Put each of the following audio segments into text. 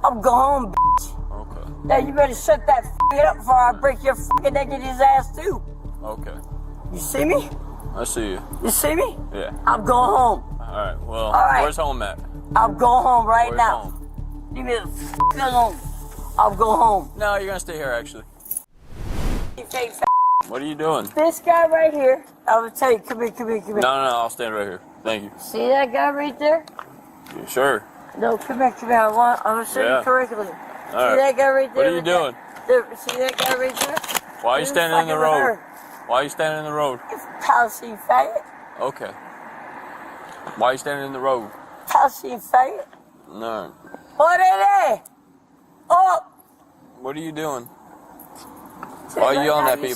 I'm going home, bitch. Okay. Now you better shut that up before I break your neck in his ass too. Okay. You see me? I see you. You see me? Yeah. I'm going home. Alright, well, Where's home at? I'm going home right Where's now. home? Leave me the alone. I'll go home. No, you're gonna stay here actually. You fake What are you doing? This guy right here, I will tell you, come here. No, I'll stand right here. Thank you. See that guy right there? You sure? No, come here. I want to show you correctly. See that guy right there? What are you doing? See that guy right there? Why are you standing in the road? Why are you standing in the road? It's policy faggot. Okay. Why are you standing in the road? Policy faggot. No. What are they? Oh! What are you doing? Why are you yelling at people? You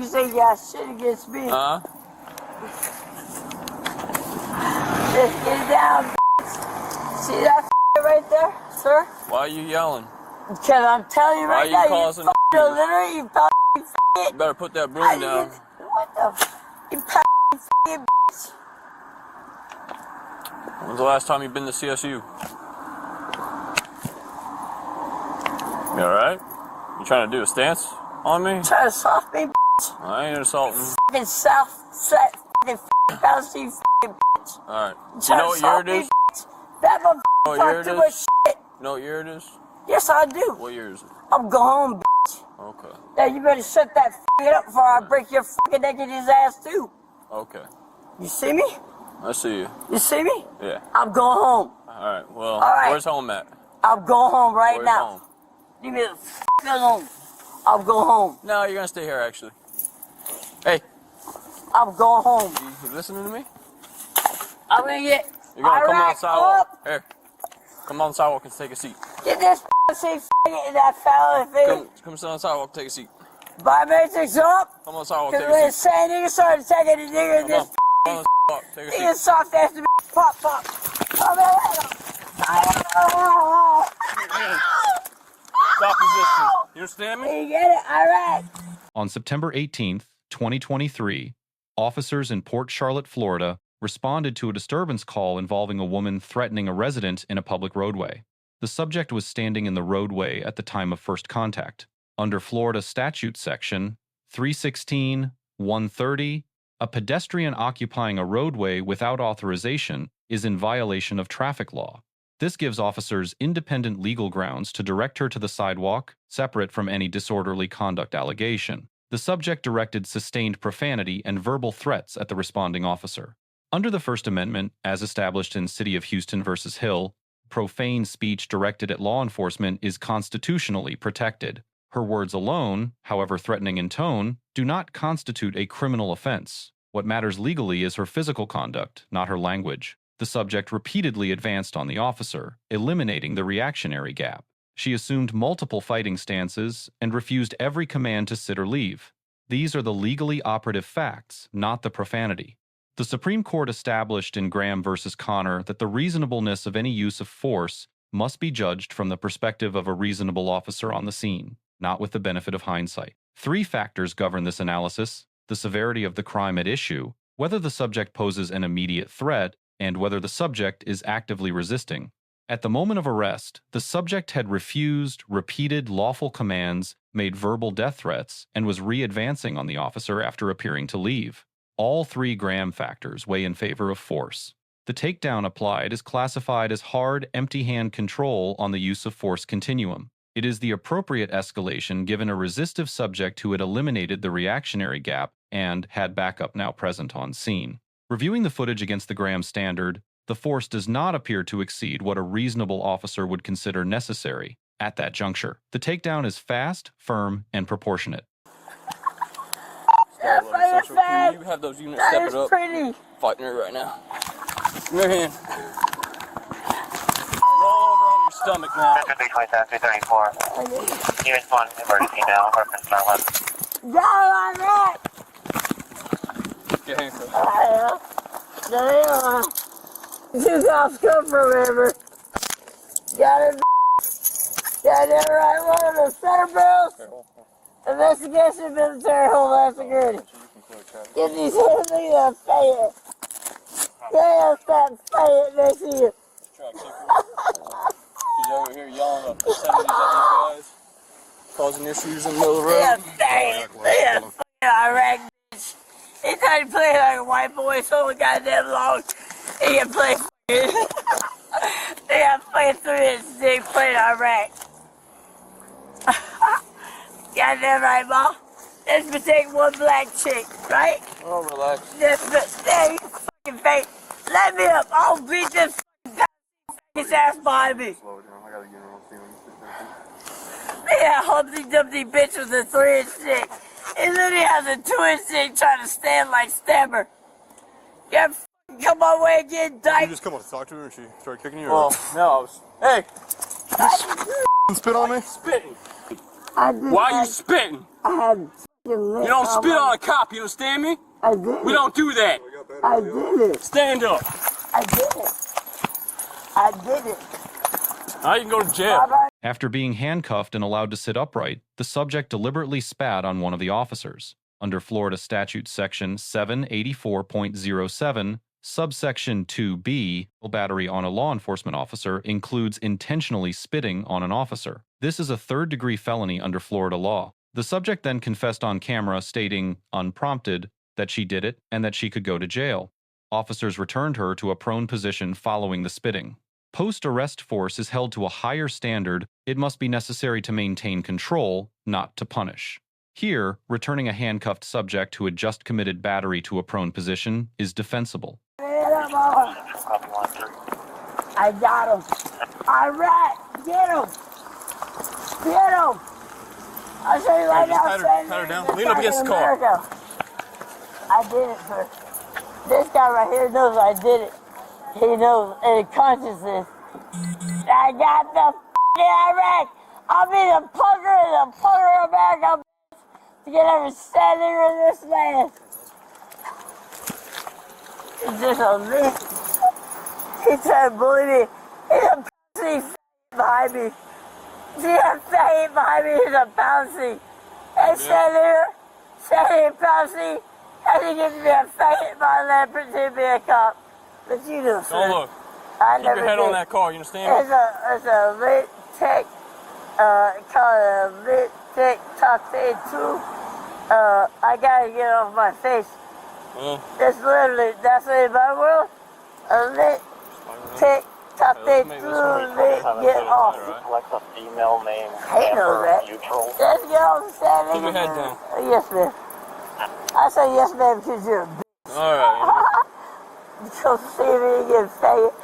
say you got shit against me. Huh? Just get down, bitch. See that right there, sir? Why are you yelling? Because I'm telling you right now, you illiterate, you You better put that broom down. What the you bitch. When's the last time you've been to CSU? You alright? You trying to do a stance on me? Try to assault me, bitch. I ain't assaulting. Fucking South policy bitch. Alright. You know what year it is? That motherfucker talk too much shit. You know what year it is? Yes, I do. What year is it? I'm going home, bitch. Okay. Now you better shut that up before I break your neck in his ass too. Okay. You see me? I see you. You see me? Yeah. I'm going home. Alright, well, where's home at? I'm going home right now. Home? Leave me the alone. I'll go home. No, you're gonna stay here actually. Hey. I'm going home. You listening to me? I'm gonna get. You're gonna come on the sidewalk. Here. Come on the sidewalk and take a seat. Get this faggot in that fella thing. Come sit on the sidewalk, take a seat. Biometrics up. Come on the sidewalk, take a seat. Because when saying nigga started taking the nigga in this take a seat. nigga soft ass pop. Stop resisting. You understand me? You get it? Alright. On September 18th, 2023, officers in Port Charlotte, Florida, responded to a disturbance call involving a woman threatening a resident in a public roadway. The subject was standing in the roadway at the time of first contact. Under Florida statute section 316-130, a pedestrian occupying a roadway without authorization is in violation of traffic law. This gives officers independent legal grounds to direct her to the sidewalk, separate from any disorderly conduct allegation. The subject directed sustained profanity and verbal threats at the responding officer. Under the First Amendment, as established in City of Houston v. Hill, profane speech directed at law enforcement is constitutionally protected. Her words alone, however threatening in tone, do not constitute a criminal offense. What matters legally is her physical conduct, not her language. The subject repeatedly advanced on the officer, eliminating the reactionary gap. She assumed multiple fighting stances and refused every command to sit or leave. These are the legally operative facts, not the profanity. The Supreme Court established in Graham v. Connor that the reasonableness of any use of force must be judged from the perspective of a reasonable officer on the scene, not with the benefit of hindsight. 3 factors govern this analysis: the severity of the crime at issue, whether the subject poses an immediate threat, and whether the subject is actively resisting. At the moment of arrest, the subject had refused repeated lawful commands, made verbal death threats, and was re-advancing on the officer after appearing to leave. All 3 Graham factors weigh in favor of force. The takedown applied is classified as hard, empty-hand control on the use of force continuum. It is the appropriate escalation given a resistive subject who had eliminated the reactionary gap and had backup now present on scene. Reviewing the footage against the Graham standard, the force does not appear to exceed what a reasonable officer would consider necessary at that juncture. The takedown is fast, firm, and proportionate. Can you have those units step it up? Pretty. Fighting her right now. Come here, hand. Roll over on your stomach now. 334. Unit 1, emergency now. Reference star 1. Got on that. Get handcuffed. You got scope forever. Got it. Got it right. One of the center bills. Investigation, military, homeland security. Get these hands in the face. Yes, that faggot next to you. over here yelling obscenities at these guys, causing issues in the middle of the road. Yeah, dang it. Yeah, fucking Iraq bitch. He tried to play like a white boy so goddamn long. He can play fucking. They got fucking 3 inch playing Iraq. Goddamn right, Ma. This would take one black chick, right? Oh, relax. There, you fucking face. Let me up. I'll beat this fucking ass behind me. Slow it down. I gotta get around feeling. Yeah, Humpty Dumpty bitch with a 3 inch dick. He literally has a 2 inch dick trying to stand like Stammer. Yeah, fucking come my way again, You dyke. just come up to talk to her and she started kicking you? Well, no, I was. Hey, You spit on me? spitting. I did. Why are you spitting? I had fucking You don't spit on a cop, you understand me? I did We don't do that. I did it. Stand up. I did it. I did it. Now you can go to jail. Bye-bye. After being handcuffed and allowed to sit upright, the subject deliberately spat on one of the officers. Under Florida Statute Section 784.07, subsection 2B, battery on a law enforcement officer includes intentionally spitting on an officer. This is a third-degree felony under Florida law. The subject then confessed on camera, stating, unprompted, that she did it and that she could go to jail. Officers returned her to a prone position following the spitting. Post-arrest force is held to a higher standard. It must be necessary to maintain control, not to punish. Here, returning a handcuffed subject who had just committed battery to a prone position is defensible. I got him. All right, get him. Get him. I'll show you right now. Pat her down. Lean up against the car. America. I did it, sir. This guy right here knows I did it. He knows, and consciousness. I got the f***ing Iraq. I'll be the punker of America, bitch, to get every senator in this land. He's just a bitch. He tried to bully me. He's a pussy behind me. See that faggot behind me? He's a bouncy. Hey, Senator Bouncy, how do you get to be a faggot by that pretend to be a cop? But you do, sir. Don't look. I Keep never your head did. on that car, you understand me? It's a lit tech, called a lit tech top 2. I gotta get off my face. That's literally, that's it in my world. A lit tech top 2 lit get off. Select a female name. I know that. Neutral. Let's get off the stand. Keep your head down. Yes, ma'am. I say yes, ma'am, because you're a bitch. Alright. Come see me again, faggot.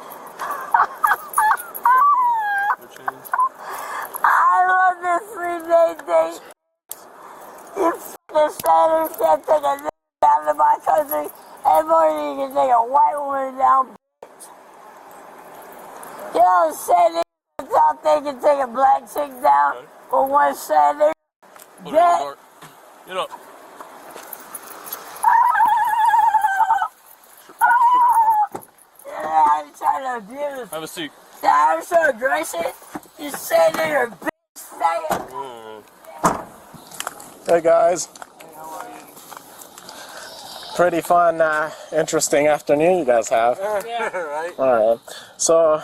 I love this 3-day date. You f***ing senators can't take a nigga down to my country. And more than you can take a white woman down, bitch. You know what I'm saying? Niggas out there can take a black chick down for one senator. Get up. Yeah, I'm trying to abuse. Have a seat. Yeah, I'm so aggressive. You say that you're a bitch, faggot. Hey guys. Pretty fun, interesting afternoon you guys have. Yeah, right. Alright. So,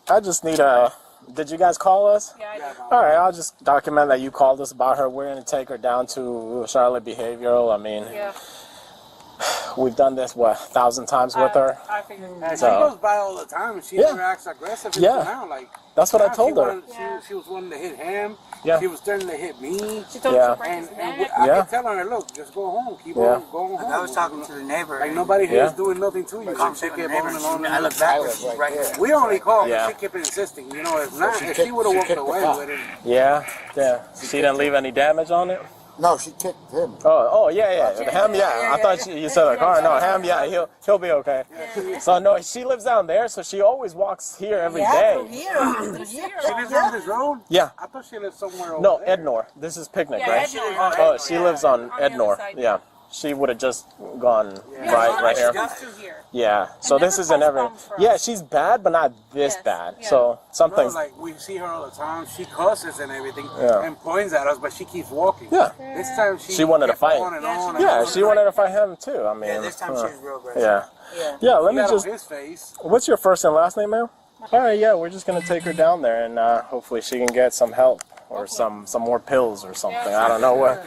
I just need a... Did you guys call us? Yeah, I did. Alright, I'll just document that you called us about her. We're going to take her down to Charlotte Behavioral. I mean, Yeah. we've done this, 1,000 times with her. I figured. She So- goes by all the time and she Yeah. never acts aggressive Yeah. now. Like, That's what I now told her. She was wanting to hit him. Yeah. She was starting to hit me. She told Yeah. you to break And, his and neck. I Yeah. kept telling her, look, just go home. Keep Yeah. on going home. I was talking to the neighbor. Like, nobody here is Yeah. doing nothing to you. Come She to the kept neighbor. on and on. I look backwards. She's right here. We only called, Yeah. but she kept insisting. You know, if not, if she would have walked away with it. Yeah? Yeah. She didn't leave any damage on it? No, she kicked him. Oh, yeah. Ham, yeah. I thought you said her car. No, Ham, yeah, he'll be okay. So no, she lives down there, so she always walks here every day. She lives on this road? Yeah. I thought she lived somewhere over No, there. Ednor. This is Picnic, Yeah, right? Ednor. Oh, she lives on the other Ednor. side. Yeah. She would have just gone Yeah, right she here. goes through here. Yeah. So never this isn't caused ever. problems for Yeah, us. she's bad, but not this Yes, bad. yeah. So No, something's. like, we see her all the time. She cusses and everything Yeah. and points at us, but she keeps walking. Yeah. This time She wanted to kept fight. on and Yeah, on she and Yeah, on. she wanted to fight him too. I mean. Yeah, this time she was real aggressive. Yeah. Yeah. Yeah. Let He me got just. on his face. What's your first and last name, ma'am? All right, yeah, we're just gonna take her down there, and hopefully she can get some help or some more pills or something. I don't know what.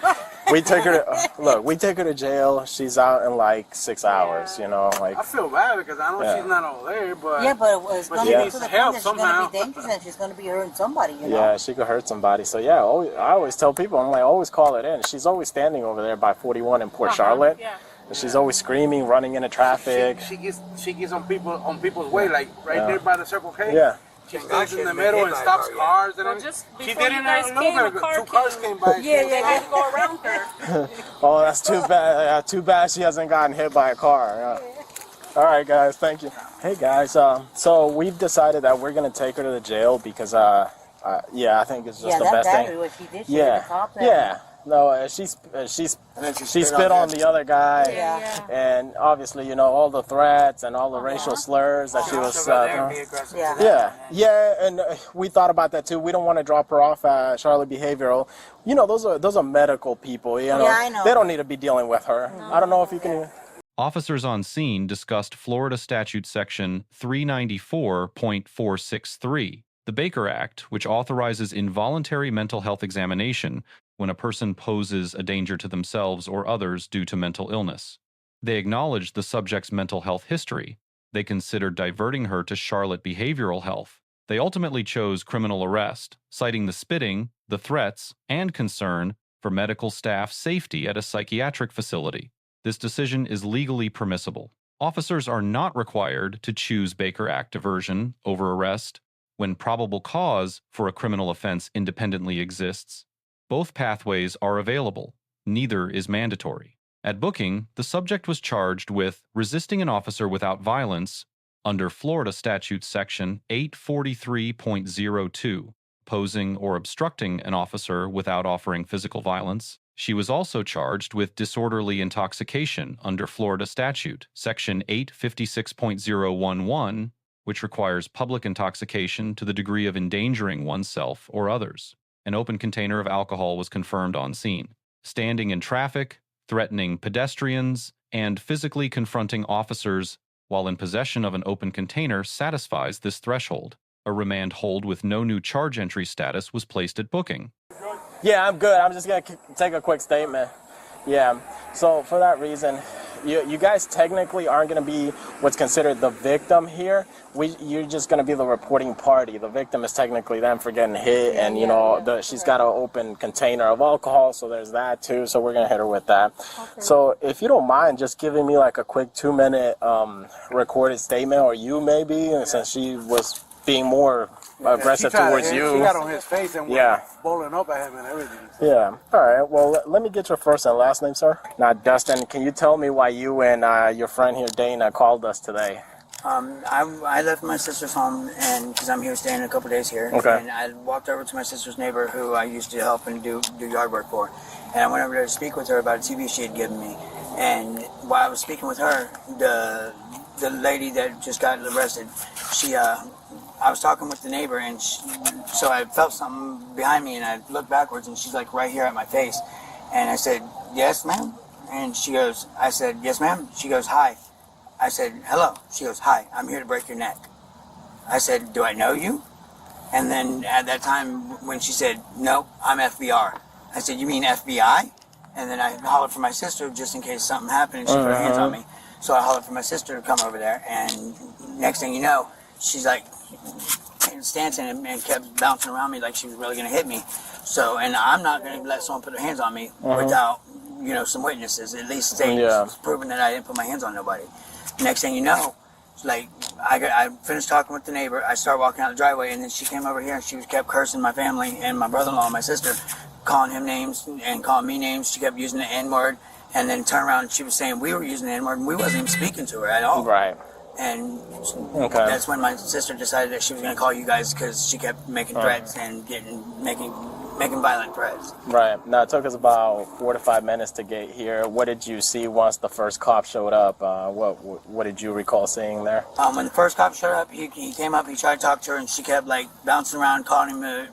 We take her to we take her to jail. She's out in like 6 hours. You know, like. I feel bad because I know she's not over there, but Yeah, but it's going to she be needs to the help point that she's somehow. going to be dangerous and she's going to be hurting somebody, you know? Yeah, she could hurt somebody. So yeah, I always tell people, I'm like, always call it in. She's always standing over there by 41 in Port Charlotte. Yeah. And she's always screaming, running into traffic. She gets on people's way, like right there by the Circle K. Yeah. She stands in the middle and stops cars. And Well, just she before did you it guys a little came, a bit car ago. 2 cars came by. Yeah, they had to go around her. Oh, that's too bad. Too bad she hasn't gotten hit by a car. Yeah. All right, guys. Thank you. Hey, guys. So we've decided that we're gonna take her to the jail because, yeah, I think it's just the best thing. What she did, she Yeah. hit the cop. Yeah. No, she spit on the other guy, Yeah. and obviously, you know, all the threats and all the racial slurs that she was. Yeah, and we thought about that too. We don't want to drop her off at Charlotte Behavioral. You know, those are medical people. You know, Yeah, I know. They don't need to be dealing with her. I don't know if you can. Officers on scene discussed Florida Statute Section 394.463, the Baker Act, which authorizes involuntary mental health examination when a person poses a danger to themselves or others due to mental illness. They acknowledged the subject's mental health history. They considered diverting her to Charlotte Behavioral Health. They ultimately chose criminal arrest, citing the spitting, the threats, and concern for medical staff safety at a psychiatric facility. This decision is legally permissible. Officers are not required to choose Baker Act diversion over arrest when probable cause for a criminal offense independently exists. Both pathways are available. Neither is mandatory. At booking, the subject was charged with resisting an officer without violence under Florida Statute Section 843.02, posing or obstructing an officer without offering physical violence. She was also charged with disorderly intoxication under Florida Statute Section 856.011, which requires public intoxication to the degree of endangering oneself or others. An open container of alcohol was confirmed on scene. Standing in traffic, threatening pedestrians, and physically confronting officers while in possession of an open container satisfies this threshold. A remand hold with no new charge entry status was placed at booking. Yeah, I'm good. I'm just going to take a quick statement. Yeah, so for that reason, you guys technically aren't going to be what's considered the victim here. You're just going to be the reporting party. The victim is technically them for getting hit, and you know she's got an open container of alcohol, so there's that too. So we're going to hit her with that. Okay. So if you don't mind, just giving me like a quick 2-minute recorded statement, or you maybe, since she was being more aggressive towards you. She got on his face and was bowling up at him and everything. Yeah. All right. Well, let me get your first and last name, sir. Now, Dustin, can you tell me why you and your friend here, Dana, called us today? I left my sister's home, and because I'm here staying a couple days here, okay. And I walked over to my sister's neighbor, who I used to help and do yard work for, and I went over there to speak with her about a TV she had given me. And while I was speaking with her, the lady that just got arrested, I was talking with the neighbor, and so I felt something behind me, and I looked backwards, and she's like right here at my face, and I said, "Yes, ma'am," and she goes, I said, "Yes, ma'am." She goes, "Hi." I said, "Hello." She goes, "Hi, I'm here to break your neck." I said, "Do I know you?" And then at that time, when she said, "No, I'm FBR," I said, "You mean FBI?" And then I hollered for my sister just in case something happened, and she put her hands on me. So I hollered for my sister to come over there, and next thing you know, she's like dancing and kept bouncing around me like she was really going to hit me. So, and I'm not going to let someone put their hands on me without, some witnesses, at least proving that I didn't put my hands on nobody. Next thing you know, like I finished talking with the neighbor, I started walking out the driveway, and then she came over here and she kept cursing my family and my brother-in-law and my sister, calling him names and calling me names. She kept using the N-word, and then turned around and she was saying we were using the N-word, and we wasn't even speaking to her at all. Right. And that's when my sister decided that she was going to call you guys, because she kept making threats and making violent threats. Right. Now, it took us about 4 to 5 minutes to get here. What did you see once the first cop showed up? What did you recall seeing there? When the first cop showed up, he came up, he tried to talk to her, and she kept bouncing around, calling him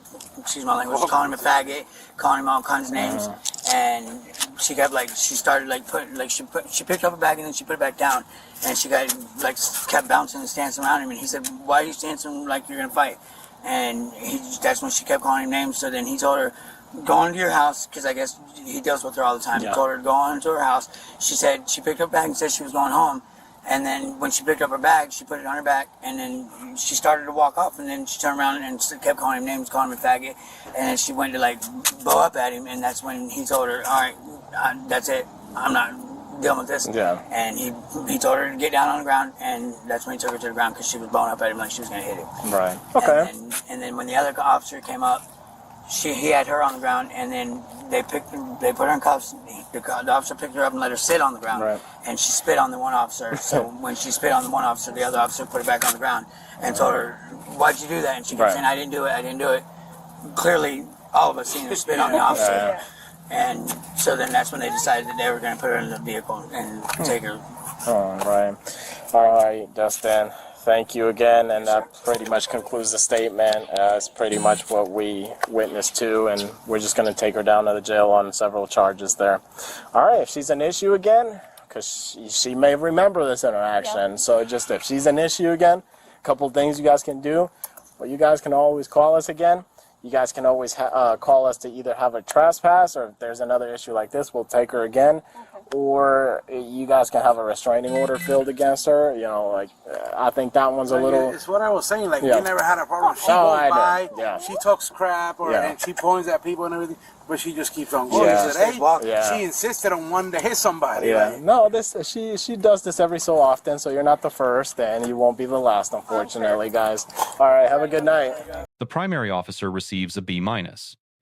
calling him a faggot, calling him all kinds of names. and she kept like, she started like putting, like she picked up her bag and then she put it back down, and she got like kept bouncing and dancing around him, and he said, why are you dancing like you're gonna fight? And that's when she kept calling him names. So then he told her, go into your house, because I guess he deals with her all the time. He told her to go on into her house. She said, she picked up her bag and said she was going home. And then when she picked up her bag, she put it on her back, and then she started to walk off, and then she turned around and kept calling him names, calling him a faggot. And then she went to like blow up at him, and that's when he told her, all right, that's it. I'm not dealing with this. Yeah. And he told her to get down on the ground, and that's when he took her to the ground because she was blowing up at him like she was going to hit him. Right. Okay. And then when the other officer came up, he had her on the ground, and then they put her in cuffs. The officer picked her up and let her sit on the ground, and she spit on the one officer. So when she spit on the one officer, the other officer put her back on the ground and told her, why'd you do that? And she kept saying, I didn't do it. Clearly, all of us seen her spit on the officer. And so then that's when they decided that they were going to put her in the vehicle and take her. All right, Dustin. Thank you again, and that pretty much concludes the statement. It's pretty much what we witnessed to, and we're just going to take her down to the jail on several charges there. All right, if she's an issue again, because she may remember this interaction, so just if she's an issue again, a couple of things you guys can do. Well, you guys can always call us again. You guys can always call us to either have a trespass, or if there's another issue like this, we'll take her again. Or you guys can have a restraining order filled against her. You know, like, I think that one's a little... It's what I was saying, like, we never had a problem. She goes by, she talks crap, and she points at people and everything, but she just keeps on going. She insisted on wanting to hit somebody. Like. No, she does this every so often, so you're not the first, and you won't be the last, unfortunately, guys. All right, have a good night. The primary officer receives a B-.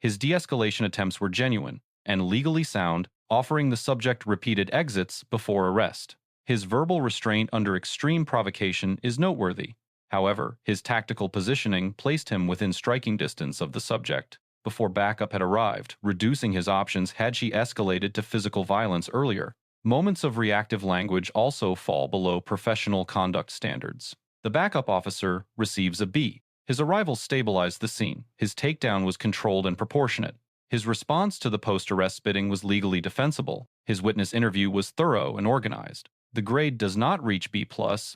His de-escalation attempts were genuine and legally sound, offering the subject repeated exits before arrest. His verbal restraint under extreme provocation is noteworthy. However, his tactical positioning placed him within striking distance of the subject before backup had arrived, reducing his options had she escalated to physical violence earlier. Moments of reactive language also fall below professional conduct standards. The backup officer receives a B. His arrival stabilized the scene. His takedown was controlled and proportionate. His response to the post-arrest spitting was legally defensible. His witness interview was thorough and organized. The grade does not reach B+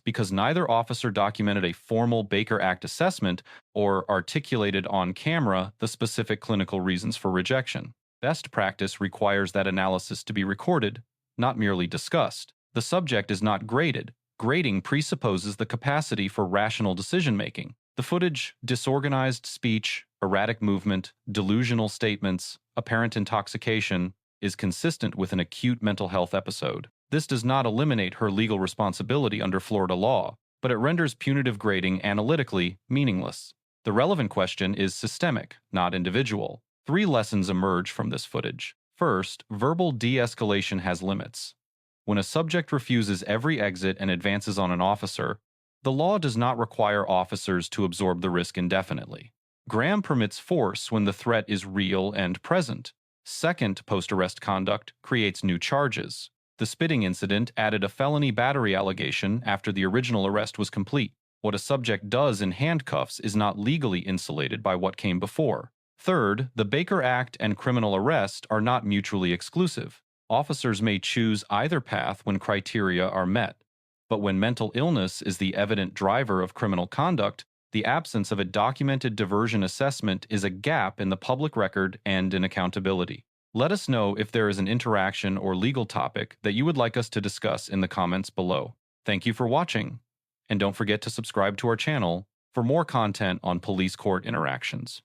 because neither officer documented a formal Baker Act assessment or articulated on camera the specific clinical reasons for rejection. Best practice requires that analysis to be recorded, not merely discussed. The subject is not graded. Grading presupposes the capacity for rational decision-making. The footage, disorganized speech, erratic movement, delusional statements, apparent intoxication, is consistent with an acute mental health episode. This does not eliminate her legal responsibility under Florida law, but it renders punitive grading analytically meaningless. The relevant question is systemic, not individual. 3 lessons emerge from this footage. First, verbal de-escalation has limits. When a subject refuses every exit and advances on an officer, the law does not require officers to absorb the risk indefinitely. Graham permits force when the threat is real and present. Second, post-arrest conduct creates new charges. The spitting incident added a felony battery allegation after the original arrest was complete. What a subject does in handcuffs is not legally insulated by what came before. Third, the Baker Act and criminal arrest are not mutually exclusive. Officers may choose either path when criteria are met. But when mental illness is the evident driver of criminal conduct, the absence of a documented diversion assessment is a gap in the public record and in accountability. Let us know if there is an interaction or legal topic that you would like us to discuss in the comments below. Thank you for watching, and don't forget to subscribe to our channel for more content on police court interactions.